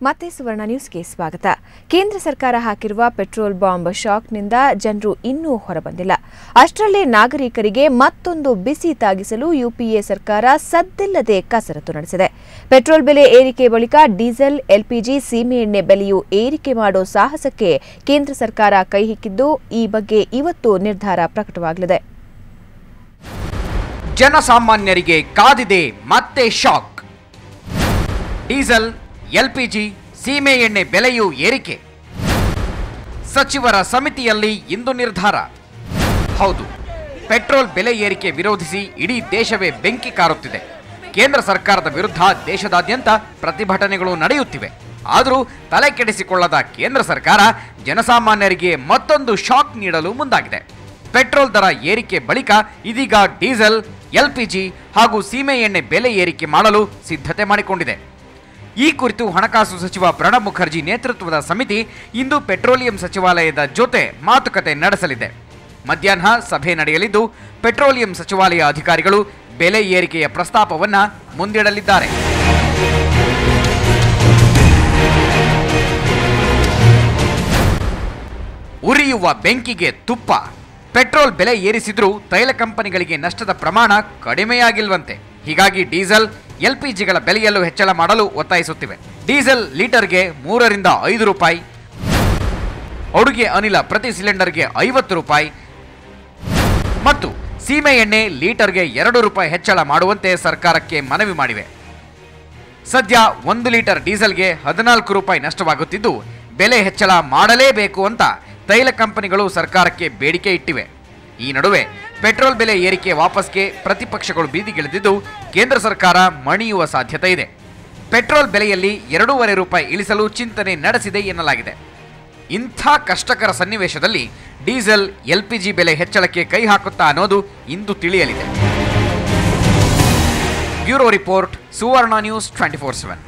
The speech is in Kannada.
ಮತ್ತೆ ಸುವರ್ಣ ನ್ಯೂಸ್ಗೆ ಸ್ವಾಗತ. ಕೇಂದ್ರ ಸರ್ಕಾರ ಹಾಕಿರುವ ಪೆಟ್ರೋಲ್ ಬಾಂಬ್ ಶಾಕ್ನಿಂದ ಜನರು ಇನ್ನೂ ಹೊರಬಂದಿಲ್ಲ. ಅಷ್ಟರಲ್ಲೇ ನಾಗರಿಕರಿಗೆ ಮತ್ತೊಂದು ಬಿಸಿ ತಾಗಿಸಲು ಯುಪಿಎ ಸರ್ಕಾರ ಸದ್ದಿಲ್ಲದೆ ಕಸರತ್ತು ನಡೆಸಿದೆ. ಪೆಟ್ರೋಲ್ ಬೆಲೆ ಏರಿಕೆ ಬಳಿಕ ಡೀಸೆಲ್, ಎಲ್ಪಿಜಿ, ಸೀಮೆಎಣ್ಣೆ ಬೆಲೆಯೂ ಏರಿಕೆ ಮಾಡೋ ಸಾಹಸಕ್ಕೆ ಕೇಂದ್ರ ಸರ್ಕಾರ ಕೈ ಹಿಕ್ಕಿದ್ದು, ಈ ಬಗ್ಗೆ ಇವತ್ತು ನಿರ್ಧಾರ ಪ್ರಕಟವಾಗಲಿದೆ. ಜನಸಾಮಾನ್ಯರಿಗೆ ಕಾದಿದೆ ಮತ್ತೆ ಶಾಕ್. ಡೀಸೆಲ್, ಎಲ್ಪಿಜಿ, ಸೀಮೆ ಎಣ್ಣೆ ಬೆಲೆಯೂ ಏರಿಕೆ. ಸಚಿವರ ಸಮಿತಿಯಲ್ಲಿ ಇಂದು ನಿರ್ಧಾರ. ಹೌದು, ಪೆಟ್ರೋಲ್ ಬೆಲೆ ಏರಿಕೆ ವಿರೋಧಿಸಿ ಇಡೀ ದೇಶವೇ ಬೆಂಕಿ ಕಾರುತ್ತಿದೆ. ಕೇಂದ್ರ ಸರ್ಕಾರದ ವಿರುದ್ಧ ದೇಶದಾದ್ಯಂತ ಪ್ರತಿಭಟನೆಗಳು ನಡೆಯುತ್ತಿವೆ. ಆದರೂ ತಲೆ ಕೆಡಿಸಿಕೊಳ್ಳದ ಕೇಂದ್ರ ಸರ್ಕಾರ ಜನಸಾಮಾನ್ಯರಿಗೆ ಮತ್ತೊಂದು ಶಾಕ್ ನೀಡಲು ಮುಂದಾಗಿದೆ. ಪೆಟ್ರೋಲ್ ದರ ಏರಿಕೆ ಬಳಿಕ ಇದೀಗ ಡೀಸೆಲ್, ಎಲ್ಪಿಜಿ ಹಾಗೂ ಸೀಮೆ ಎಣ್ಣೆ ಬೆಲೆ ಏರಿಕೆ ಮಾಡಲು ಸಿದ್ಧತೆ ಮಾಡಿಕೊಂಡಿದೆ. ಈ ಕುರಿತು ಹಣಕಾಸು ಸಚಿವ ಪ್ರಣಬ್ ಮುಖರ್ಜಿ ನೇತೃತ್ವದ ಸಮಿತಿ ಇಂದು ಪೆಟ್ರೋಲಿಯಂ ಸಚಿವಾಲಯದ ಜೊತೆ ಮಾತುಕತೆ ನಡೆಸಲಿದೆ. ಮಧ್ಯಾಹ್ನ ಸಭೆ ನಡೆಯಲಿದ್ದು, ಪೆಟ್ರೋಲಿಯಂ ಸಚಿವಾಲಯ ಅಧಿಕಾರಿಗಳು ಬೆಲೆ ಏರಿಕೆಯ ಪ್ರಸ್ತಾಪವನ್ನು ಮುಂದಿಡಲಿದ್ದಾರೆ. ಉರಿಯುವ ಬೆಂಕಿಗೆ ತುಪ್ಪ. ಪೆಟ್ರೋಲ್ ಬೆಲೆ ಏರಿಸಿದ್ರೂ ತೈಲ ಕಂಪನಿಗಳಿಗೆ ನಷ್ಟದ ಪ್ರಮಾಣ ಕಡಿಮೆಯಾಗಿಲ್ವಂತೆ. ಹೀಗಾಗಿ ಡೀಸೆಲ್, ಎಲ್ಪಿಜಿಗಳ ಬೆಲೆಯಲ್ಲೂ ಹೆಚ್ಚಳ ಮಾಡಲು ಒತ್ತಾಯಿಸುತ್ತಿವೆ. ಡೀಸೆಲ್ ಲೀಟರ್ಗೆ 3 ರಿಂದ 5 ರೂಪಾಯಿ, ಅಡುಗೆ ಅನಿಲ ಪ್ರತಿ ಸಿಲಿಂಡರ್ಗೆ 50 ರೂಪಾಯಿ ಮತ್ತು ಸೀಮೆ ಎಣ್ಣೆ ಲೀಟರ್ಗೆ 2 ರೂಪಾಯಿ ಹೆಚ್ಚಳ ಮಾಡುವಂತೆ ಸರ್ಕಾರಕ್ಕೆ ಮನವಿ ಮಾಡಿವೆ. ಸದ್ಯ 1 ಲೀಟರ್ ಡೀಸೆಲ್ಗೆ 14 ರೂಪಾಯಿ ನಷ್ಟವಾಗುತ್ತಿದ್ದು, ಬೆಲೆ ಹೆಚ್ಚಳ ಮಾಡಲೇಬೇಕು ಅಂತ ತೈಲ ಕಂಪನಿಗಳು ಸರ್ಕಾರಕ್ಕೆ ಬೇಡಿಕೆ ಇಟ್ಟಿವೆ. ಈ ನಡುವೆ ಪೆಟ್ರೋಲ್ ಬೆಲೆ ಏರಿಕೆ ವಾಪಸ್ಗೆ ಪ್ರತಿಪಕ್ಷಗಳು ಬೀದಿಗಿಳಿದಿದ್ದು, ಕೇಂದ್ರ ಸರ್ಕಾರ ಮಣಿಯುವ ಸಾಧ್ಯತೆ ಇದೆ. ಪೆಟ್ರೋಲ್ ಬೆಲೆಯಲ್ಲಿ 2.5 ರೂಪಾಯಿ ಇಳಿಸಲು ಚಿಂತನೆ ನಡೆಸಿದೆ ಎನ್ನಲಾಗಿದೆ. ಇಂಥ ಕಷ್ಟಕರ ಸನ್ನಿವೇಶದಲ್ಲಿ ಡೀಸೆಲ್, ಎಲ್ಪಿಜಿ ಬೆಲೆ ಹೆಚ್ಚಳಕ್ಕೆ ಕೈ ಹಾಕುತ್ತಾ ಅನ್ನೋದು ಇಂದು ತಿಳಿಯಲಿದೆ. ಬ್ಯೂರೋ ರಿಪೋರ್ಟ್, ಸುವರ್ಣ ನ್ಯೂಸ್ 24/7.